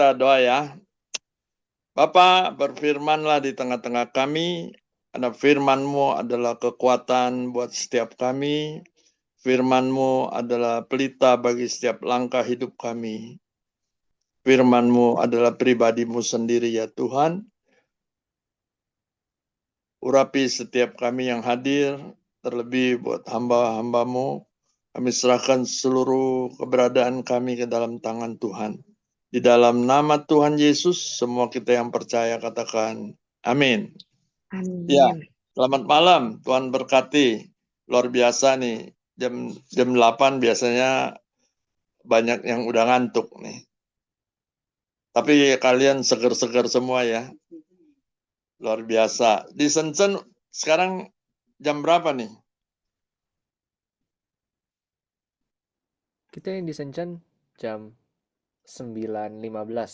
kita doa ya. Bapa, berfirmanlah di tengah-tengah kami, karena firman-Mu adalah kekuatan buat setiap kami. Firman-Mu adalah pelita bagi setiap langkah hidup kami. Firman-Mu adalah pribadi-Mu sendiri ya Tuhan. Urapi setiap kami yang hadir, terlebih buat hamba-hamba-Mu. Kami serahkan seluruh keberadaan kami ke dalam tangan Tuhan. Di dalam nama Tuhan Yesus, semua kita yang percaya katakan amin. Ya, Amin. selamat malam, Tuhan berkati. Luar biasa nih, jam 8 biasanya banyak yang udah ngantuk nih. Tapi kalian seger-seger semua ya. Luar biasa. Di Shenzhen sekarang jam berapa nih? Kita yang di Shenzhen jam 9.15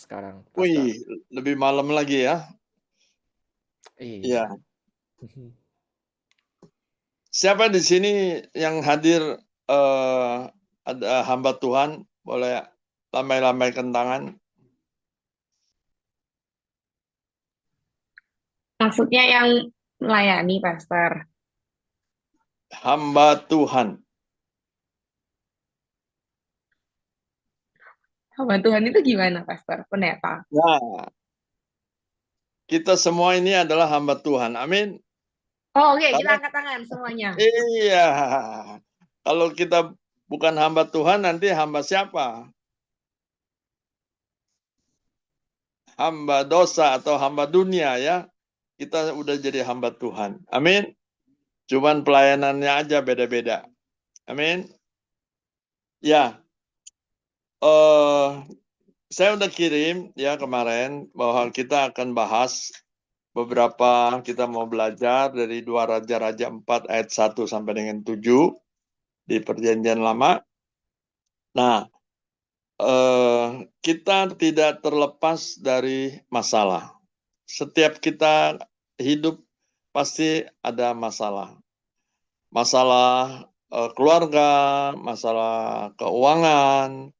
sekarang, Pastor. Wih, lebih malam lagi ya. Iya. Iya. Siapa di sini yang hadir ada hamba Tuhan? Boleh lambai-lambaikan tangan. Maksudnya yang melayani, Pastor. Hamba Tuhan. Hamba Tuhan itu gimana, Pastor? Pendeta. Nah, kita semua ini adalah hamba Tuhan. Amin. Oh, oke, kita Kalau angkat tangan semuanya. iya, kalau kita bukan hamba Tuhan, nanti hamba siapa? Hamba dosa atau hamba dunia ya. Kita udah jadi hamba Tuhan. Amin. Cuman pelayanannya aja beda-beda. Amin. Ya, saya udah kirim ya kemarin bahwa kita akan bahas beberapa, kita mau belajar dari 2 Raja-Raja 4 ayat 1 sampai dengan 7 di Perjanjian Lama. Nah, kita tidak terlepas dari masalah. Setiap kita hidup pasti ada masalah. Masalah keluarga, masalah keuangan,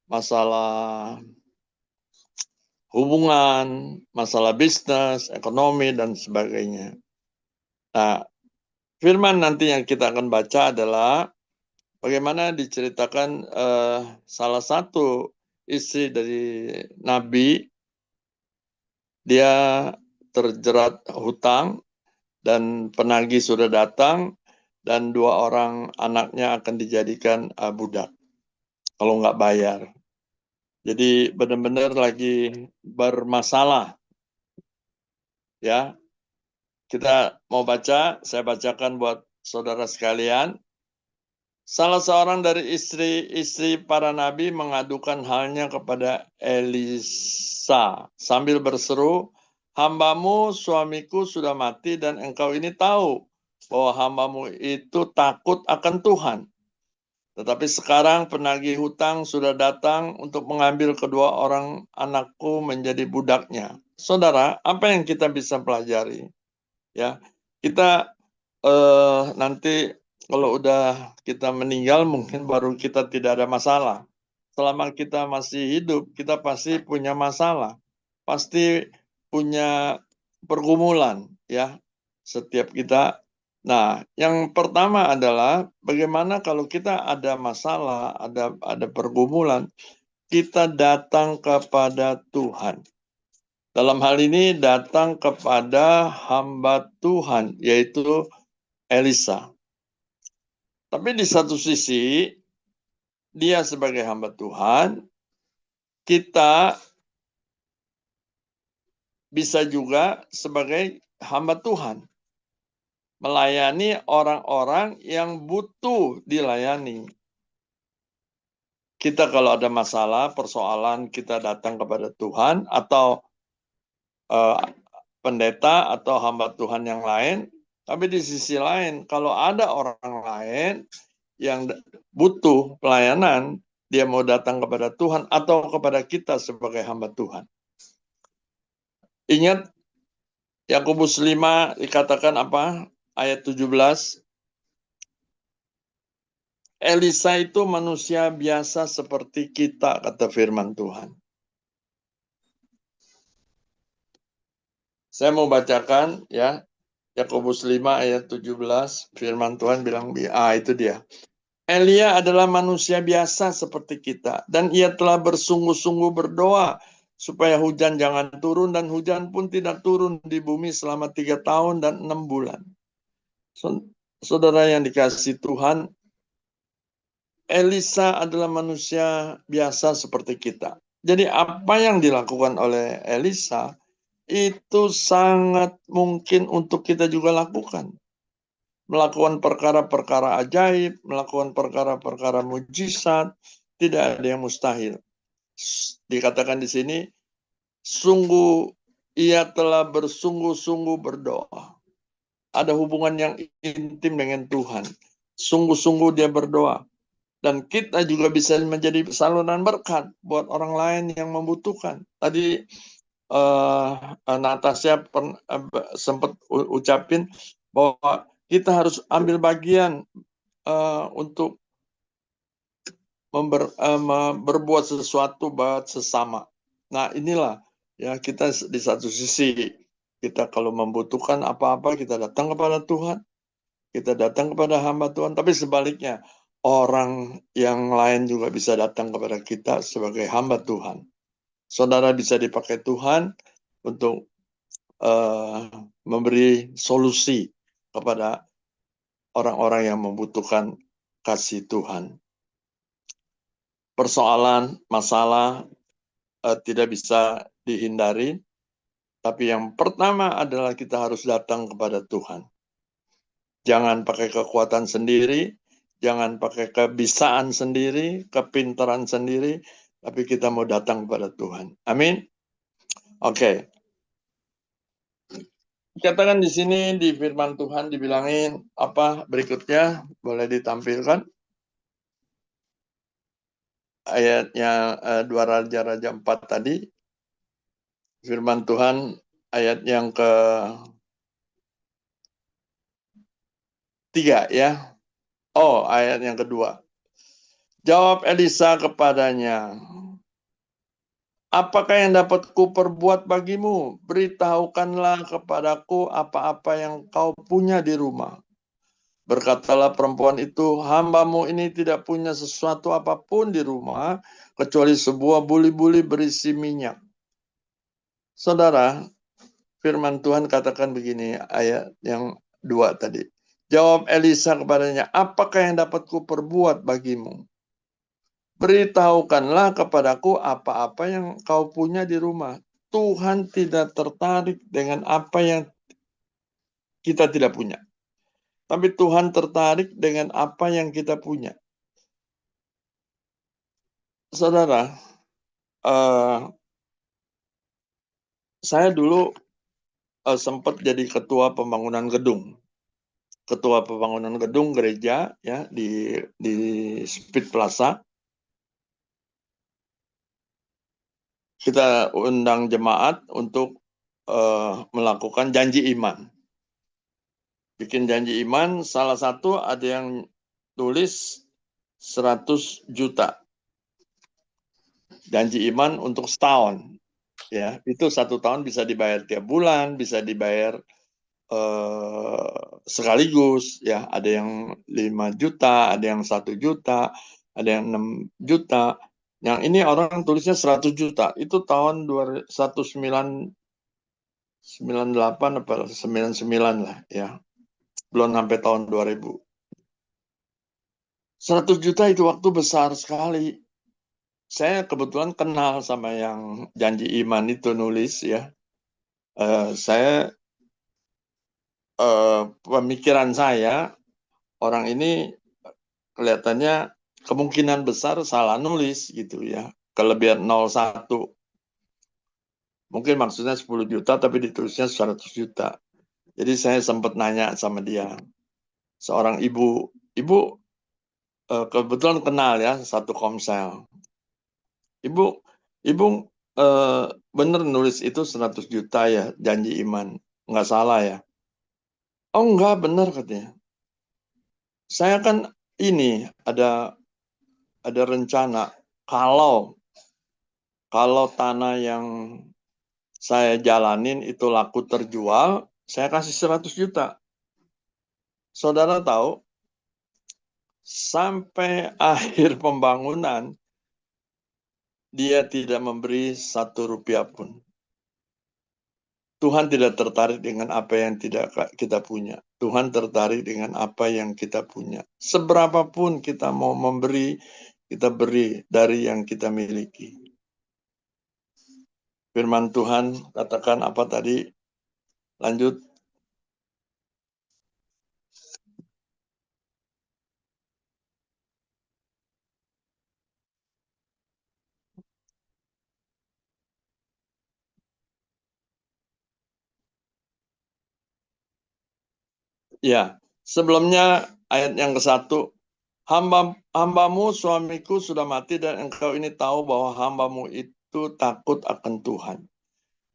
masalah hubungan, masalah bisnis, ekonomi, dan sebagainya. Nah, firman nanti yang kita akan baca adalah bagaimana diceritakan salah satu istri dari Nabi, dia terjerat hutang dan penagih sudah datang dan 2 orang anaknya akan dijadikan budak kalau nggak bayar. Jadi benar-benar lagi bermasalah. Ya, kita mau baca, saya bacakan buat saudara sekalian. Salah seorang dari istri-istri para nabi mengadukan halnya kepada Elisa sambil berseru, "Hambamu suamiku sudah mati dan engkau ini tahu bahwa hambamu itu takut akan Tuhan. Tetapi sekarang penagih hutang sudah datang untuk mengambil kedua orang anakku menjadi budaknya." Saudara, apa yang kita bisa pelajari? Ya, kita nanti kalau udah kita meninggal mungkin baru kita tidak ada masalah. Selama kita masih hidup, kita pasti punya masalah. Pasti punya pergumulan ya setiap kita. Nah, yang pertama adalah bagaimana kalau kita ada masalah, ada pergumulan, kita datang kepada Tuhan. Dalam hal ini datang kepada hamba Tuhan, yaitu Elisa. Tapi di satu sisi, dia sebagai hamba Tuhan, kita bisa juga sebagai hamba Tuhan. Melayani orang-orang yang butuh dilayani. Kita kalau ada masalah, persoalan, kita datang kepada Tuhan, atau pendeta atau hamba Tuhan yang lain. Tapi di sisi lain, kalau ada orang lain yang butuh pelayanan, dia mau datang kepada Tuhan atau kepada kita sebagai hamba Tuhan. Ingat Yakobus 5 dikatakan apa? Ayat 17. Elisa itu manusia biasa seperti kita, kata firman Tuhan. Saya mau bacakan ya, Yakobus 5 ayat 17, firman Tuhan bilang, itu dia. Elia adalah manusia biasa seperti kita, dan ia telah bersungguh-sungguh berdoa supaya hujan jangan turun, dan hujan pun tidak turun di bumi selama 3 tahun dan 6 bulan. Saudara yang dikasihi Tuhan, Elisa adalah manusia biasa seperti kita. Jadi apa yang dilakukan oleh Elisa itu sangat mungkin untuk kita juga lakukan. Melakukan perkara-perkara ajaib, melakukan perkara-perkara mujizat, tidak ada yang mustahil. Dikatakan di sini, sungguh ia telah bersungguh-sungguh berdoa. Ada hubungan yang intim dengan Tuhan. Sungguh-sungguh dia berdoa. Dan kita juga bisa menjadi saluran berkat buat orang lain yang membutuhkan. Tadi Natasha sempat ucapin bahwa kita harus ambil bagian untuk berbuat sesuatu buat sesama. Nah inilah ya, kita di satu sisi kita kalau membutuhkan apa-apa kita datang kepada Tuhan, kita datang kepada hamba Tuhan, tapi sebaliknya orang yang lain juga bisa datang kepada kita sebagai hamba Tuhan. Saudara bisa dipakai Tuhan untuk memberi solusi kepada orang-orang yang membutuhkan kasih Tuhan. Persoalan, masalah tidak bisa dihindari, tapi yang pertama adalah kita harus datang kepada Tuhan. Jangan pakai kekuatan sendiri, jangan pakai kebisaan sendiri, kepintaran sendiri, tapi kita mau datang kepada Tuhan. Amin. Oke. Katakan di sini di firman Tuhan dibilangin apa berikutnya, boleh ditampilkan ayatnya 2 Raja-Raja 4 tadi. Firman Tuhan ayat yang ke-3 ya. Oh, ayat yang kedua. Jawab Elisa kepadanya, apakah yang dapat kuperbuat bagimu? Beritahukanlah kepadaku apa-apa yang kau punya di rumah. Berkatalah perempuan itu, hambamu ini tidak punya sesuatu apapun di rumah, kecuali sebuah buli-buli berisi minyak. Saudara, firman Tuhan katakan begini, ayat yang 2 tadi. Jawab Elisa kepadanya, apakah yang dapat kuperbuat bagimu? Beritahukanlah kepadaku apa-apa yang kau punya di rumah. Tuhan tidak tertarik dengan apa yang kita tidak punya. Tapi Tuhan tertarik dengan apa yang kita punya. Saudara, saya dulu sempat jadi ketua pembangunan gedung. Ketua pembangunan gedung gereja ya di Speed Plaza. Kita undang jemaat untuk melakukan janji iman. Bikin janji iman, salah satu ada yang tulis 100 juta. Janji iman untuk setahun. Ya, itu 1 tahun bisa dibayar tiap bulan, bisa dibayar sekaligus. Ya, ada yang 5 juta, ada yang 1 juta, ada yang 6 juta. Yang ini orang tulisnya 100 juta. Itu tahun 1998 atau 99 lah ya. Belum sampai tahun 2000. 100 juta itu waktu besar sekali. Saya kebetulan kenal sama yang janji iman itu nulis ya. Pemikiran saya, orang ini kelihatannya kemungkinan besar salah nulis gitu ya. Kelebihan 01. Mungkin maksudnya 10 juta tapi ditulisnya 100 juta. Jadi saya sempat nanya sama dia. Seorang ibu kebetulan kenal ya, satu Komsel. Ibu bener nulis itu 100 juta ya, janji iman. Nggak salah ya. Oh enggak, bener katanya. Saya kan ini ada rencana kalau tanah yang saya jalanin itu laku terjual, saya kasih 100 juta. Saudara tahu, sampai akhir pembangunan, dia tidak memberi 1 rupiah pun. Tuhan tidak tertarik dengan apa yang tidak kita punya. Tuhan tertarik dengan apa yang kita punya. Seberapapun kita mau memberi, kita beri dari yang kita miliki. Firman Tuhan katakan apa tadi? Lanjut. Ya, sebelumnya ayat yang ke-1, hambamu suamiku sudah mati dan engkau ini tahu bahwa hambamu itu takut akan Tuhan.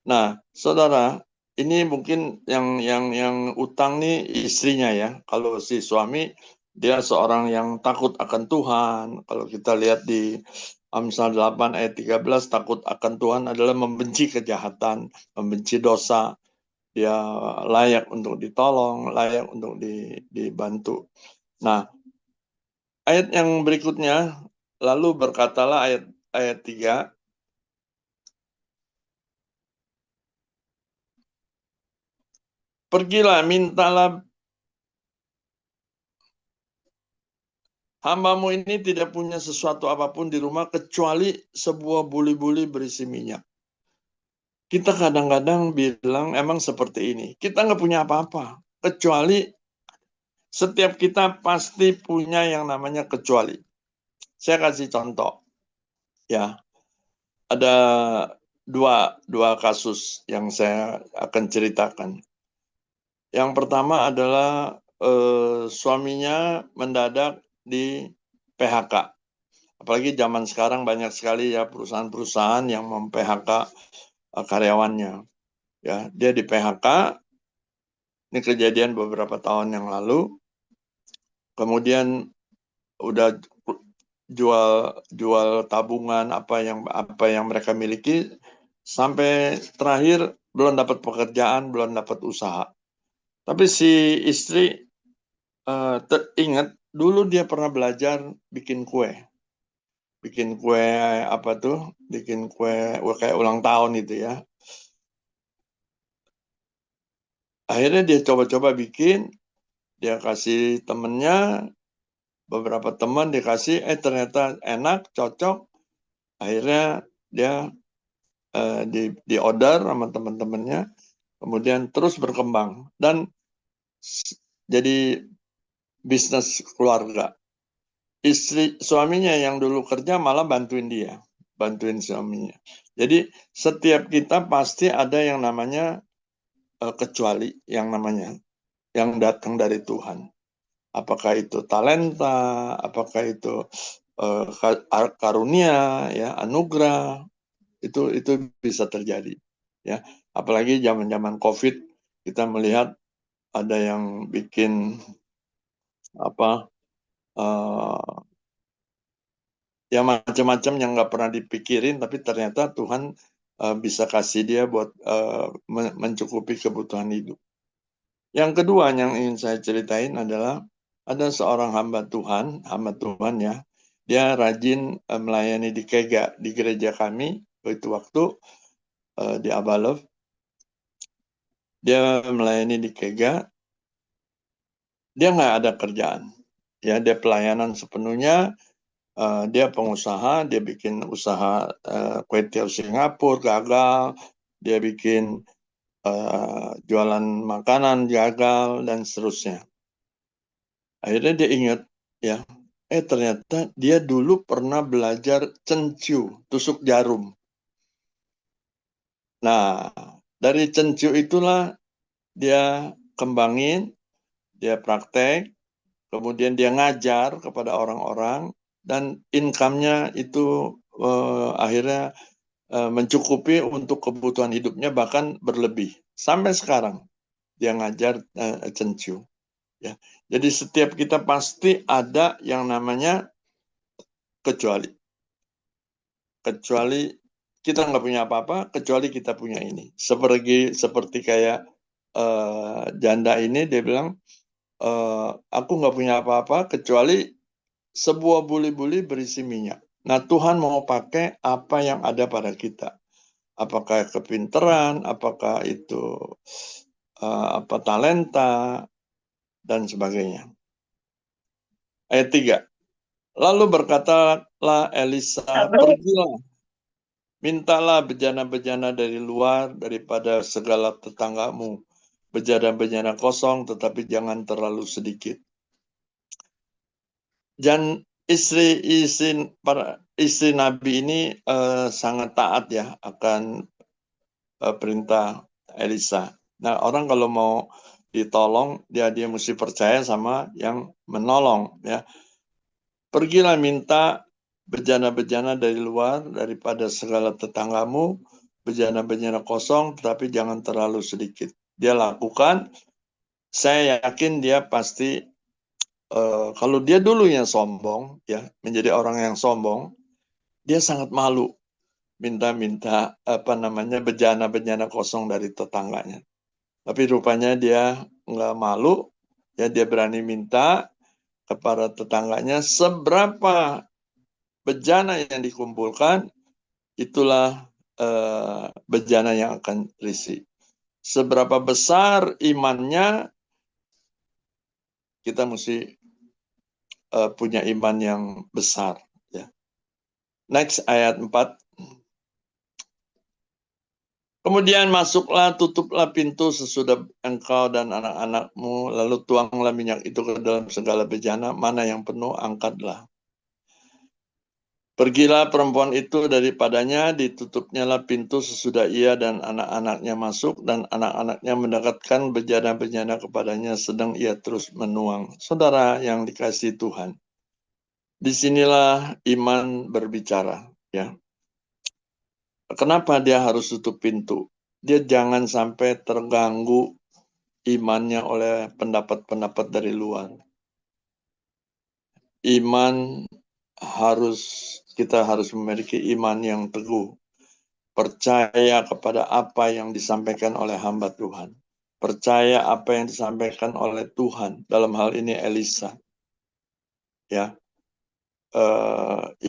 Nah, saudara, ini mungkin yang utang nih istrinya ya. Kalau si suami dia seorang yang takut akan Tuhan. Kalau kita lihat di Amsal 8 ayat 13, takut akan Tuhan adalah membenci kejahatan, membenci dosa. Dia layak untuk ditolong, layak untuk dibantu. Nah, ayat yang berikutnya, lalu berkatalah ayat 3, pergilah, mintalah hambamu ini tidak punya sesuatu apapun di rumah kecuali sebuah buli-buli berisi minyak. Kita kadang-kadang bilang emang seperti ini. Kita nggak punya apa-apa. Kecuali setiap kita pasti punya yang namanya kecuali. Saya kasih contoh. Ya, ada dua kasus yang saya akan ceritakan. Yang pertama adalah suaminya mendadak di PHK. Apalagi zaman sekarang banyak sekali ya perusahaan-perusahaan yang mem-PHK karyawannya. Ya, dia di PHK. Ini kejadian beberapa tahun yang lalu. Kemudian udah jual tabungan apa yang mereka miliki sampai terakhir belum dapat pekerjaan, belum dapat usaha. Tapi si istri teringat dulu dia pernah belajar bikin kue. Bikin kue apa tuh? Bikin kue kayak ulang tahun itu ya. Akhirnya dia coba-coba bikin, dia kasih temennya, beberapa teman dikasih, ternyata enak, cocok. Akhirnya dia di order sama teman-temannya, kemudian terus berkembang dan jadi bisnis keluarga. Suaminya yang dulu kerja malah bantuin dia, bantuin suaminya. Jadi setiap kita pasti ada yang namanya kecuali yang datang dari Tuhan. Apakah itu talenta, apakah itu karunia, ya anugerah, itu bisa terjadi. Ya, apalagi zaman-zaman COVID kita melihat ada yang bikin apa ya macam-macam yang nggak pernah dipikirin, tapi ternyata Tuhan bisa kasih dia buat mencukupi kebutuhan hidup. Yang kedua yang ingin saya ceritain adalah ada seorang hamba Tuhan ya, dia rajin melayani di Kega, di gereja kami itu waktu di Abalov. Dia melayani di Kega, dia nggak ada kerjaan, ya dia pelayanan sepenuhnya. Dia pengusaha, dia bikin usaha kue tiaw Singapura gagal, dia bikin jualan makanan gagal dan seterusnya. Akhirnya dia ingat, ya, ternyata dia dulu pernah belajar cenciu, tusuk jarum. Nah, dari cenciu itulah dia kembangin, dia praktek, kemudian dia ngajar kepada orang-orang, dan income-nya itu akhirnya mencukupi untuk kebutuhan hidupnya, bahkan berlebih. Sampai sekarang dia ngajar cenciu. Ya. Jadi setiap kita pasti ada yang namanya kecuali. Kecuali kita nggak punya apa-apa kecuali kita punya ini. Seperti kayak janda ini, dia bilang, aku nggak punya apa-apa kecuali sebuah buli-buli berisi minyak. Nah, Tuhan mau pakai apa yang ada pada kita. Apakah kepintaran, apakah itu talenta, dan sebagainya. Ayat 3. Lalu berkatalah Elisa, pergilah, mintalah bejana-bejana dari luar daripada segala tetanggamu. Bejana-bejana kosong, tetapi jangan terlalu sedikit. Dan istri Nabi ini sangat taat ya akan perintah Elisa. Nah, orang kalau mau ditolong, dia mesti percaya sama yang menolong ya. Pergilah minta bejana-bejana dari luar daripada segala tetanggamu, bejana-bejana kosong, tetapi jangan terlalu sedikit. Dia lakukan, saya yakin dia pasti, kalau dia dulu yang sombong, ya menjadi orang yang sombong, dia sangat malu minta-minta bejana-bejana kosong dari tetangganya. Tapi rupanya dia nggak malu, ya dia berani minta kepada tetangganya seberapa bejana yang dikumpulkan, itulah bejana yang akan terisi. Seberapa besar imannya, kita mesti punya iman yang besar. Ya. Next, ayat 4. Kemudian masuklah, tutuplah pintu sesudah engkau dan anak-anakmu, lalu tuanglah minyak itu ke dalam segala bejana, mana yang penuh, angkatlah. Pergilah perempuan itu daripadanya, ditutupnyalah pintu sesudah ia dan anak-anaknya masuk, dan anak-anaknya mendekatkan bejana-bejana kepadanya, sedang ia terus menuang. Saudara yang dikasihi Tuhan, disinilah iman berbicara. Ya. Kenapa dia harus tutup pintu? Dia jangan sampai terganggu imannya oleh pendapat-pendapat dari luar. Kita harus memiliki iman yang teguh. Percaya kepada apa yang disampaikan oleh hamba Tuhan. Percaya apa yang disampaikan oleh Tuhan. Dalam hal ini Elisa. Ya,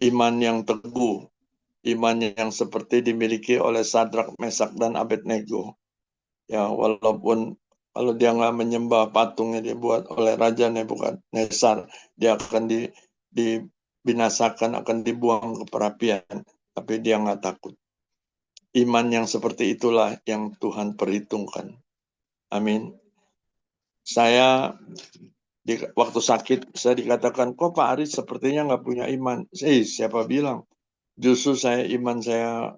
iman yang teguh. Iman yang seperti dimiliki oleh Sadrak, Mesak, dan Abednego. Ya, walaupun kalau dia nggak menyembah patung yang dibuat oleh Raja Nebukadnezar, dia akan dibinasakan, akan dibuang ke perapian. Tapi dia nggak takut. Iman yang seperti itulah yang Tuhan perhitungkan. Amin. Saya waktu sakit, saya dikatakan, kok Pak Aris sepertinya nggak punya iman. Siapa bilang? Justru iman saya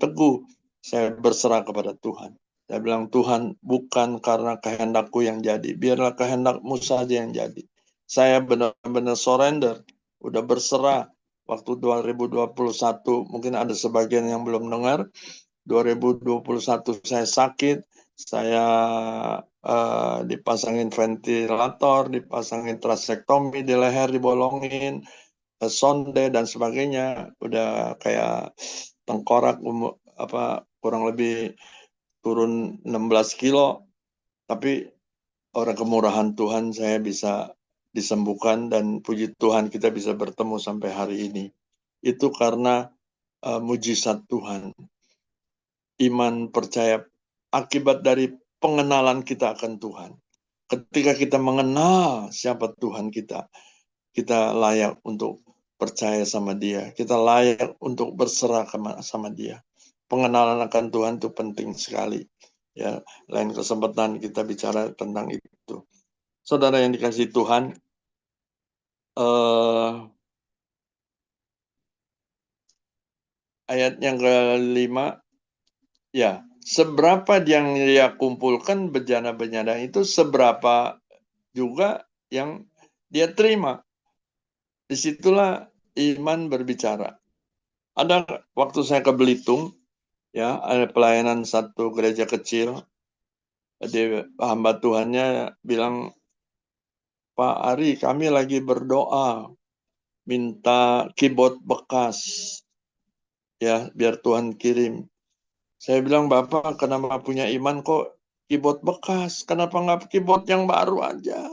teguh, saya berserah kepada Tuhan. Saya bilang, Tuhan, bukan karena kehendakku yang jadi, biarlah kehendakmu saja yang jadi. Saya benar-benar surrender, udah berserah. Waktu 2021, mungkin ada sebagian yang belum dengar, 2021 saya sakit, saya dipasangin ventilator, dipasangin trasektomi di leher, dibolongin, sonde dan sebagainya, udah kayak tengkorak kurang lebih turun 16 kilo, tapi oleh kemurahan Tuhan saya bisa disembuhkan dan puji Tuhan kita bisa bertemu sampai hari ini. Itu karena mujizat Tuhan. Iman percaya akibat dari pengenalan kita akan Tuhan. Ketika kita mengenal siapa Tuhan kita layak untuk percaya sama Dia. Kita layak untuk berserah sama Dia. Pengenalan akan Tuhan itu penting sekali. Ya, lain kesempatan kita bicara tentang itu. Saudara yang dikasihi Tuhan, ayat yang ke-5, ya, seberapa yang dia kumpulkan bejana-bejana itu, seberapa juga yang dia terima. Disitulah iman berbicara. Ada waktu saya ke Belitung, ya, ada pelayanan satu gereja kecil, hamba Tuhannya bilang, Pak Ari, kami lagi berdoa minta keyboard bekas ya biar Tuhan kirim. Saya bilang, Bapak kenapa punya iman kok keyboard bekas? Kenapa nggak keyboard yang baru aja?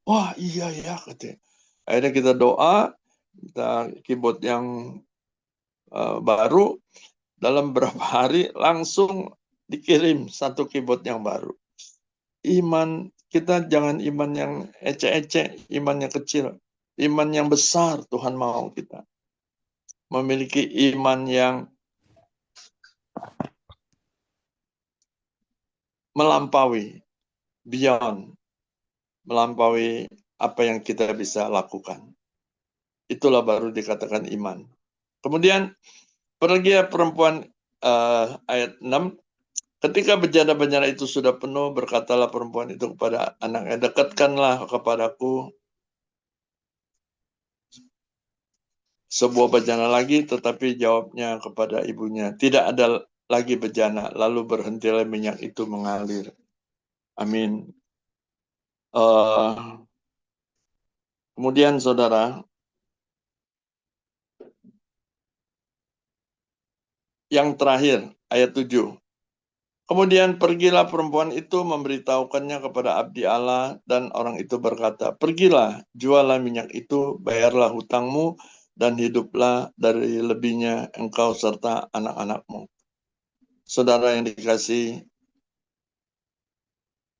Wah iya ya katanya. Akhirnya kita doa, kita keyboard yang baru, dalam beberapa hari langsung dikirim satu keyboard yang baru. Iman kita jangan iman yang ecek-ecek, imannya kecil. Iman yang besar Tuhan mau kita. Memiliki iman yang melampaui, beyond, melampaui apa yang kita bisa lakukan. Itulah baru dikatakan iman. Kemudian pergi perempuan ayat 6. Ketika bejana-bejana itu sudah penuh, berkatalah perempuan itu kepada anaknya, dekatkanlah kepadaku sebuah bejana lagi, tetapi jawabnya kepada ibunya, tidak ada lagi bejana, lalu berhentilah minyak itu mengalir. Amin. Kemudian saudara, yang terakhir, ayat 7. Kemudian pergilah perempuan itu memberitahukannya kepada abdi Allah, dan orang itu berkata, pergilah, jualah minyak itu, bayarlah hutangmu, dan hiduplah dari lebihnya engkau serta anak-anakmu. Saudara yang dikasihi,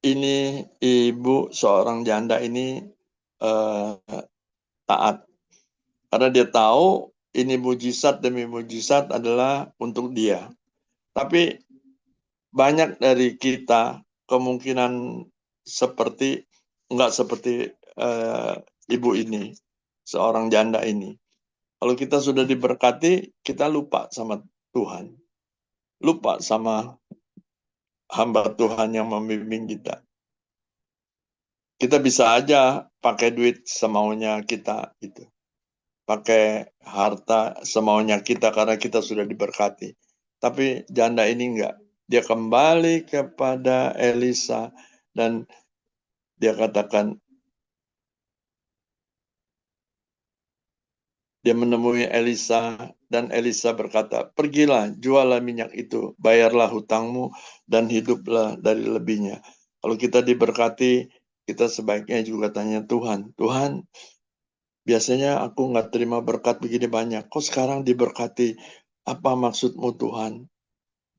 ini ibu seorang janda ini taat. Karena dia tahu ini mujizat demi mujizat adalah untuk dia. Tapi banyak dari kita kemungkinan enggak seperti ibu ini, seorang janda ini. Kalau kita sudah diberkati, kita lupa sama Tuhan. Lupa sama hamba Tuhan yang membimbing kita. Kita bisa aja pakai duit semaunya kita, gitu. Pakai harta semaunya kita karena kita sudah diberkati. Tapi janda ini enggak. Dia kembali kepada Elisa dan dia katakan, dia menemui Elisa dan Elisa berkata, pergilah, jualah minyak itu, bayarlah hutangmu dan hiduplah dari lebihnya. Kalau kita diberkati, kita sebaiknya juga tanya Tuhan, Tuhan, biasanya aku nggak terima berkat begini banyak, kok sekarang diberkati? Apa maksudmu Tuhan?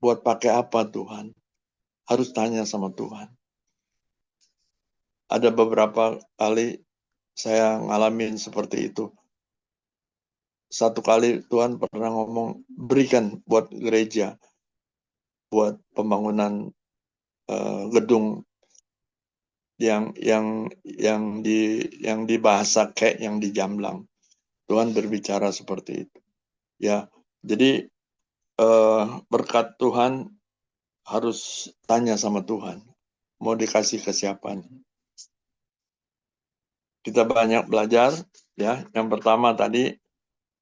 Buat pakai apa Tuhan? Harus tanya sama Tuhan. Ada beberapa kali saya ngalamin seperti itu. Satu kali Tuhan pernah ngomong, berikan buat gereja, buat pembangunan gedung yang di bahasa kayak yang di Jamblang. Tuhan berbicara seperti itu. Ya, jadi berkat Tuhan harus tanya sama Tuhan. Mau dikasih ke siapa nih? Kita banyak belajar, ya. Yang pertama tadi,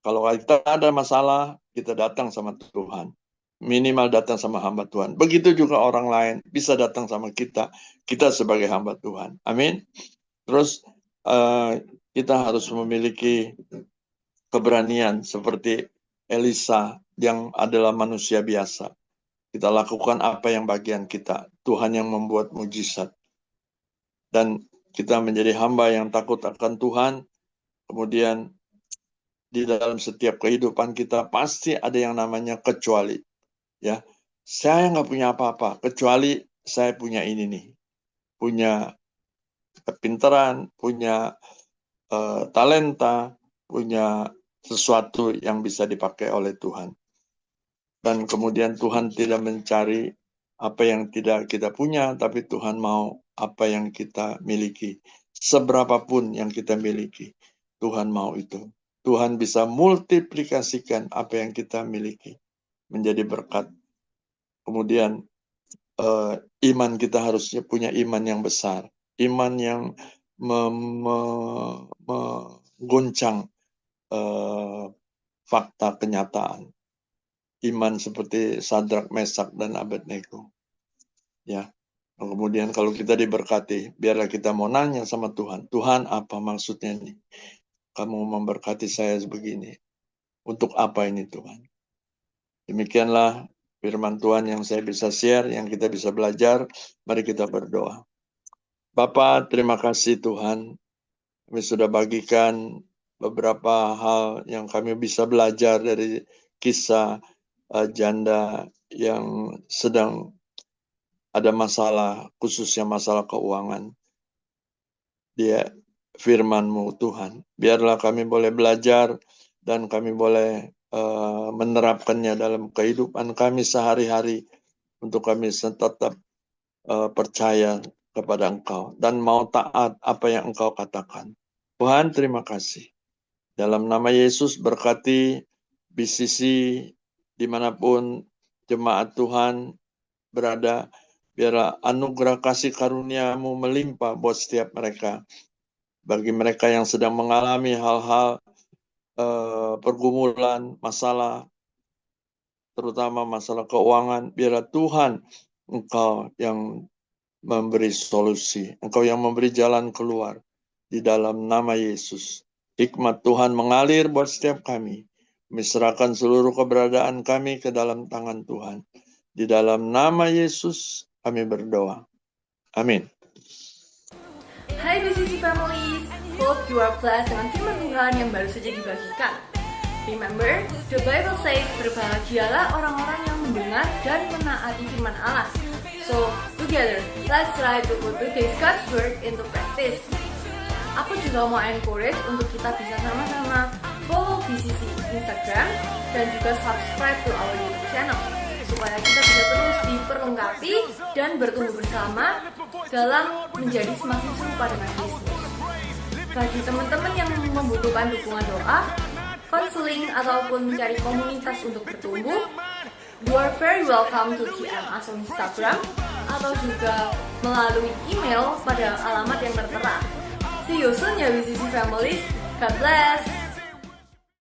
kalau kita ada masalah, kita datang sama Tuhan. Minimal datang sama hamba Tuhan. Begitu juga orang lain bisa datang sama kita. Kita sebagai hamba Tuhan. Amin. Terus kita harus memiliki keberanian seperti Elisa yang adalah manusia biasa. Kita lakukan apa yang bagian kita. Tuhan yang membuat mujizat. Dan kita menjadi hamba yang takut akan Tuhan. Kemudian di dalam setiap kehidupan kita pasti ada yang namanya kecuali. Ya, saya nggak punya apa-apa kecuali saya punya ini nih, punya kepintaran, punya talenta, punya sesuatu yang bisa dipakai oleh Tuhan. Dan kemudian Tuhan tidak mencari apa yang tidak kita punya, tapi Tuhan mau apa yang kita miliki. Seberapapun yang kita miliki, Tuhan mau itu. Tuhan bisa multiplikasikan apa yang kita miliki menjadi berkat. Kemudian iman kita harusnya punya iman yang besar, iman yang mengguncang fakta kenyataan, iman seperti Sadrak, Mesak, dan Abednego. Ya, kemudian kalau kita diberkati, biarlah kita mau nanya sama Tuhan, Tuhan apa maksudnya nih? Kamu memberkati saya sebegini. Untuk apa ini Tuhan? Demikianlah firman Tuhan yang saya bisa share, yang kita bisa belajar. Mari kita berdoa. Bapa, terima kasih Tuhan. Kami sudah bagikan beberapa hal yang kami bisa belajar dari kisah janda yang sedang ada masalah, khususnya masalah keuangan. Dia firman-Mu Tuhan. Biarlah kami boleh belajar dan kami boleh menerapkannya dalam kehidupan kami sehari-hari untuk kami tetap percaya kepada Engkau dan mau taat apa yang Engkau katakan. Tuhan, terima kasih. Dalam nama Yesus berkati BCC dimanapun jemaat Tuhan berada, biarlah anugerah kasih karunia-Mu melimpah buat setiap mereka. Bagi mereka yang sedang mengalami hal-hal pergumulan, masalah, terutama masalah keuangan, biarlah Tuhan Engkau yang memberi solusi, Engkau yang memberi jalan keluar di dalam nama Yesus. Hikmat Tuhan mengalir buat setiap kami. Kami serahkan seluruh keberadaan kami ke dalam tangan Tuhan. Di dalam nama Yesus kami berdoa. Amin. Hai BCC Families, hope you are blessed dengan firman Tuhan yang baru saja dibagikan. Remember, the Bible says, berbahagialah orang-orang yang mendengar dan menaati firman Allah. So, together, let's try to put today's God's word into practice. Aku juga mau encourage untuk kita bisa sama-sama follow BCC Instagram dan juga subscribe to our YouTube channel supaya kita bisa terus diperlengkapi dan bertumbuh bersama dalam menjadi semakin serupa dengan Yesus. Bagi teman-teman yang membutuhkan dukungan doa, konseling ataupun mencari komunitas untuk bertumbuh, you are very welcome to DM us on Instagram atau juga melalui email pada alamat yang tertera. See you soon ya BCC Families. God bless.